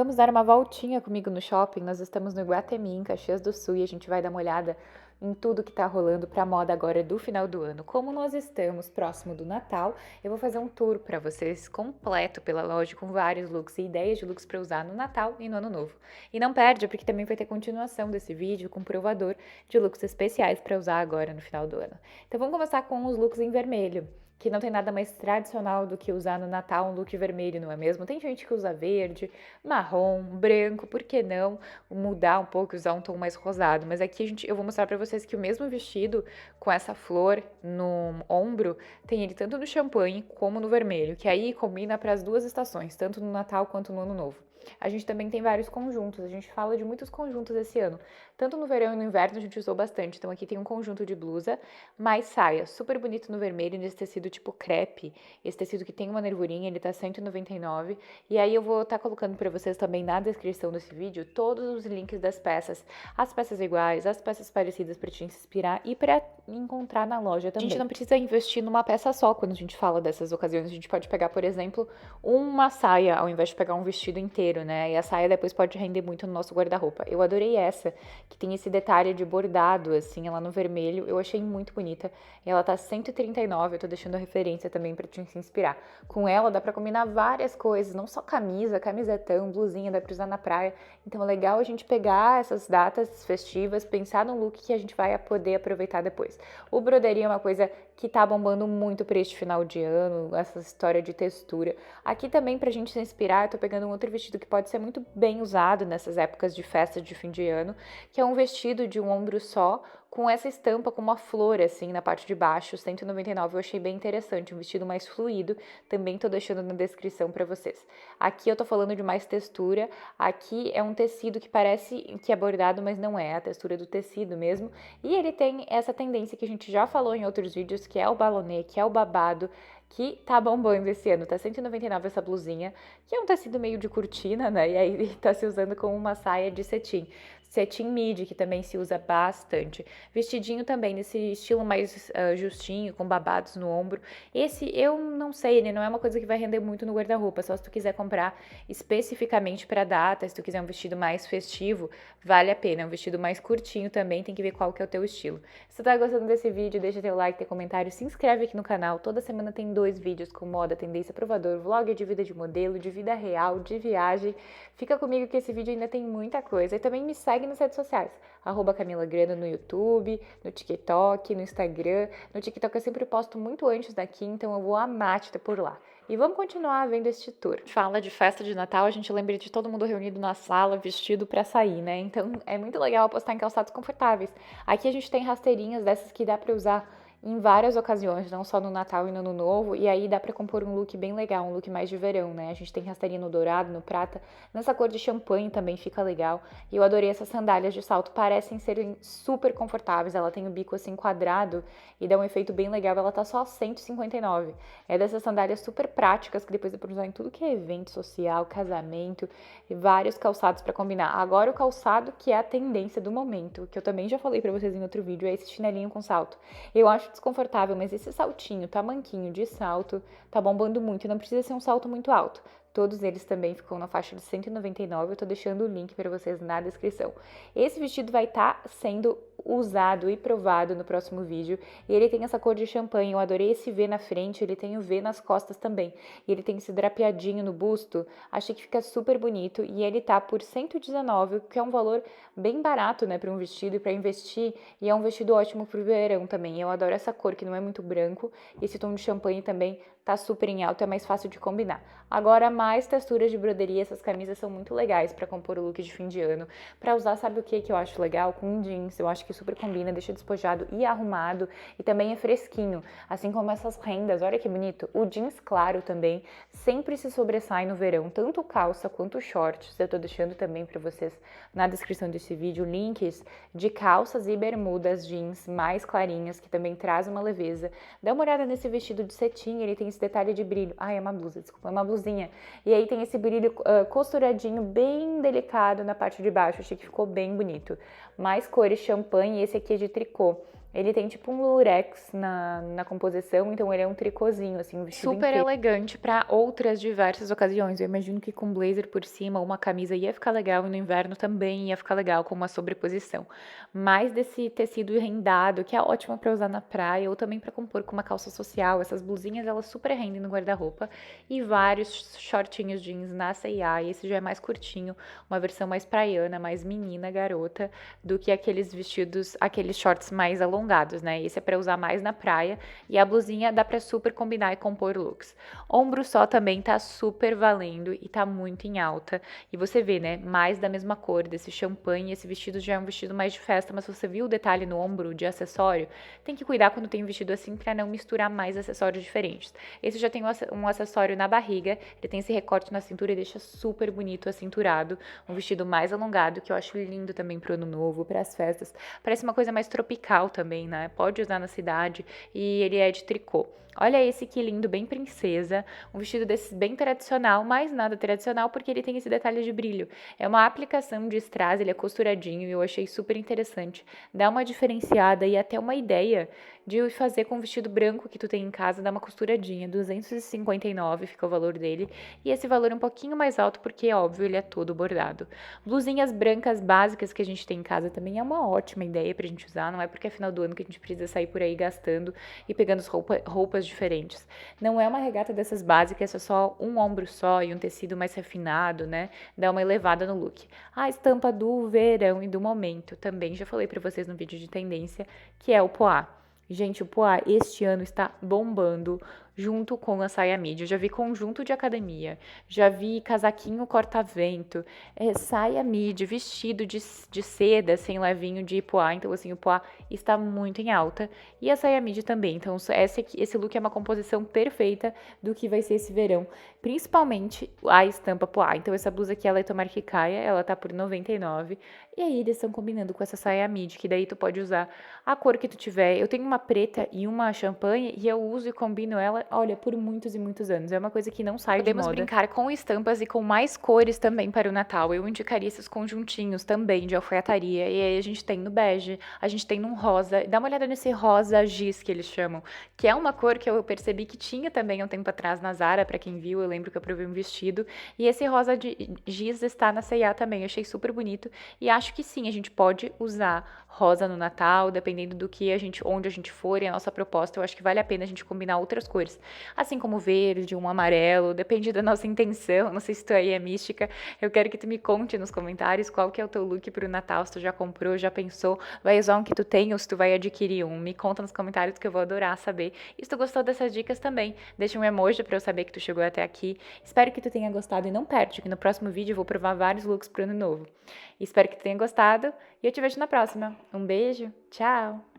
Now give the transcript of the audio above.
Vamos dar uma voltinha comigo no shopping. Nós estamos no Iguatemi, em Caxias do Sul, e a gente vai dar uma olhada em tudo que tá rolando pra moda agora do final do ano. Como nós estamos próximo do Natal, eu vou fazer um tour pra vocês completo pela loja com vários looks e ideias de looks pra usar no Natal e no Ano Novo. E não perde, porque também vai ter continuação desse vídeo com provador de looks especiais pra usar agora no final do ano. Então vamos começar com os looks em vermelho, que não tem nada mais tradicional do que usar no Natal um look vermelho, não é mesmo? Tem gente que usa verde, marrom, branco, por que não mudar um pouco e usar um tom mais rosado? Mas aqui eu vou mostrar pra vocês que o mesmo vestido com essa flor no ombro, tem ele tanto no champanhe como no vermelho, que aí combina para as duas estações, tanto no Natal quanto no Ano Novo. A gente também tem vários conjuntos, a gente fala de muitos conjuntos esse ano. Tanto no verão e no inverno a gente usou bastante. Então aqui tem um conjunto de blusa, mais saia, super bonito no vermelho, nesse tecido tipo crepe. Esse tecido que tem uma nervurinha, ele tá R$199. E aí eu vou estar colocando para vocês também na descrição desse vídeo todos os links das peças. As peças iguais, as peças parecidas para te inspirar e para encontrar na loja também. A gente não precisa investir numa peça só quando a gente fala dessas ocasiões. A gente pode pegar, por exemplo, uma saia ao invés de pegar um vestido inteiro, né? E a saia depois pode render muito no nosso guarda-roupa. Eu adorei essa, que tem esse detalhe de bordado, assim, ela no vermelho. Eu achei muito bonita. Ela tá R$139, eu tô deixando a referência também pra te se inspirar. Com ela dá pra combinar várias coisas, não só camisa, camisetão, blusinha, dá pra usar na praia. Então é legal a gente pegar essas datas festivas, pensar num look que a gente vai poder aproveitar depois. O broderie é uma coisa que tá bombando muito pra este final de ano, essa história de textura. Aqui também, pra gente se inspirar, eu tô pegando um outro vestido que pode ser muito bem usado nessas épocas de festa de fim de ano, que é um vestido de um ombro só, com essa estampa com uma flor assim na parte de baixo, R$199, eu achei bem interessante, um vestido mais fluido, também tô deixando na descrição pra vocês. Aqui eu tô falando de mais textura, aqui é um tecido que parece que é bordado, mas não é, a textura do tecido mesmo, e ele tem essa tendência que a gente já falou em outros vídeos, que é o balonê, que é o babado, que tá bombando esse ano, tá R$199 essa blusinha, que é um tecido meio de cortina, né, e aí tá se usando como uma saia de cetim. Cetim midi, que também se usa bastante. Vestidinho também, nesse estilo mais justinho, com babados no ombro. Esse, eu não sei, ele não é uma coisa que vai render muito no guarda-roupa, só se tu quiser comprar especificamente para data, se tu quiser um vestido mais festivo, vale a pena. É um vestido mais curtinho também, tem que ver qual que é o teu estilo. Se tu tá gostando desse vídeo, deixa teu like, teu comentário, se inscreve aqui no canal. Toda semana tem 2 vídeos com moda, tendência, provador, vlog de vida de modelo, de vida real, de viagem. Fica comigo que esse vídeo ainda tem muita coisa. E também me segue nas redes sociais, @Camila Grana no YouTube, no TikTok, no Instagram. No TikTok eu sempre posto muito antes daqui, então eu vou amar te ter por lá. E vamos continuar vendo este tour. Fala de festa de Natal, a gente lembra de todo mundo reunido na sala, vestido pra sair, né? Então é muito legal apostar em calçados confortáveis. Aqui a gente tem rasteirinhas dessas que dá pra usar em várias ocasiões, não só no Natal e no Ano Novo, e aí dá pra compor um look bem legal, um look mais de verão, né? A gente tem rasteirinha no dourado, no prata, nessa cor de champanhe também fica legal. E eu adorei essas sandálias de salto, parecem serem super confortáveis, ela tem o bico assim quadrado e dá um efeito bem legal, ela tá só R$159. É dessas sandálias super práticas que depois dá pra usar em tudo que é evento social, casamento, e vários calçados pra combinar. Agora o calçado que é a tendência do momento, que eu também já falei pra vocês em outro vídeo, é esse chinelinho com salto. Eu acho desconfortável, mas esse saltinho, tamanquinho de salto, tá bombando muito. Não precisa ser um salto muito alto. Todos eles também ficam na faixa de R$199, eu tô deixando o link para vocês na descrição. Esse vestido vai estar sendo usado e provado no próximo vídeo, e ele tem essa cor de champanhe, eu adorei esse V na frente, ele tem o V nas costas também, e ele tem esse drapeadinho no busto, achei que fica super bonito, e ele tá por R$119, que é um valor bem barato, né, para um vestido e para investir, e é um vestido ótimo pro verão também, eu adoro essa cor que não é muito branco, e esse tom de champanhe também tá super em alta, é mais fácil de combinar. Agora, mais texturas de broderie, essas camisas são muito legais pra compor o look de fim de ano. Pra usar, sabe o que eu acho legal? Com jeans, eu acho que super combina, deixa despojado e arrumado, e também é fresquinho, assim como essas rendas, olha que bonito. O jeans claro também sempre se sobressai no verão, tanto calça quanto shorts. Eu tô deixando também pra vocês na descrição desse vídeo links de calças e bermudas jeans mais clarinhas, que também traz uma leveza. Dá uma olhada nesse vestido de cetim, ele tem esse detalhe de brilho. Ai, é uma blusa, desculpa, é uma blusinha. E aí tem esse brilho costuradinho, bem delicado na parte de baixo. Achei que ficou bem bonito. Mais cores champanhe, esse aqui é de tricô. Ele tem tipo um lurex na composição, então ele é um tricôzinho, assim, um vestido super inteiro. Elegante para outras diversas ocasiões. Eu imagino que com blazer por cima, uma camisa ia ficar legal, e no inverno também ia ficar legal com uma sobreposição. Mais desse tecido rendado, que é ótimo para usar na praia ou também para compor com uma calça social. Essas blusinhas, elas super rendem no guarda-roupa. E vários shortinhos jeans na C&A, e esse já é mais curtinho, uma versão mais praiana, mais menina, garota, do que aqueles vestidos, aqueles shorts mais alongados, né? Esse é para usar mais na praia e a blusinha dá para super combinar e compor looks. Ombro só também tá super valendo e tá muito em alta. E você vê, né? Mais da mesma cor desse champanhe. Esse vestido já é um vestido mais de festa, mas se você viu o detalhe no ombro de acessório, tem que cuidar quando tem um vestido assim para não misturar mais acessórios diferentes. Esse já tem um acessório na barriga, ele tem esse recorte na cintura e deixa super bonito acinturado. Um vestido mais alongado que eu acho lindo também pro ano novo, para as festas. Parece uma coisa mais tropical também, né? Pode usar na cidade e ele é de tricô. Olha esse que lindo, bem princesa, um vestido desses bem tradicional, mas nada tradicional porque ele tem esse detalhe de brilho. É uma aplicação de strass, ele é costuradinho e eu achei super interessante. Dá uma diferenciada e até uma ideia de fazer com o vestido branco que tu tem em casa, dá uma costuradinha, 259 fica o valor dele, e esse valor é um pouquinho mais alto porque, óbvio, ele é todo bordado. Blusinhas brancas básicas que a gente tem em casa também é uma ótima ideia pra gente usar, não é porque é final do ano que a gente precisa sair por aí gastando e pegando roupas diferentes. Não é uma regata dessas básicas, é só um ombro só e um tecido mais refinado, né? Dá uma elevada no look. A estampa do verão e do momento, também já falei pra vocês no vídeo de tendência, que é o poá. Gente, o poá este ano está bombando junto com a saia midi. Eu já vi conjunto de academia, já vi casaquinho corta-vento, saia midi, vestido de seda sem levinho de poá. Então, assim, o poá está muito em alta. E a saia midi também. Então, esse look é uma composição perfeita do que vai ser esse verão. Principalmente a estampa poá. Então, essa blusa aqui, ela é tomara que caia, ela tá por 99. E aí, eles estão combinando com essa saia midi, que daí tu pode usar a cor que tu tiver. Eu tenho uma preta e uma champanhe e eu uso e combino ela, olha, por muitos e muitos anos. É uma coisa que não sai de moda. Podemos brincar com estampas e com mais cores também para o Natal. Eu indicaria esses conjuntinhos também de alfaiataria. E aí a gente tem no bege, a gente tem num rosa. Dá uma olhada nesse rosa giz que eles chamam, que é uma cor que eu percebi que tinha também há um tempo atrás na Zara, para quem viu, eu lembro que eu provei um vestido. E esse rosa de giz está na C&A também, eu achei super bonito. E acho que sim, a gente pode usar rosa no Natal, dependendo do que onde a gente for e a nossa proposta, eu acho que vale a pena a gente combinar outras cores. Assim como verde, um amarelo, depende da nossa intenção, não sei se tu aí é mística, eu quero que tu me conte nos comentários qual que é o teu look pro Natal, se tu já comprou, já pensou, vai usar um que tu tem ou se tu vai adquirir um, me conta nos comentários que eu vou adorar saber. E se tu gostou dessas dicas também, deixa um emoji pra eu saber que tu chegou até aqui. Espero que tu tenha gostado e não perde, que no próximo vídeo eu vou provar vários looks pro ano novo. Espero que tu tenha gostado e eu te vejo na próxima. Um beijo, tchau!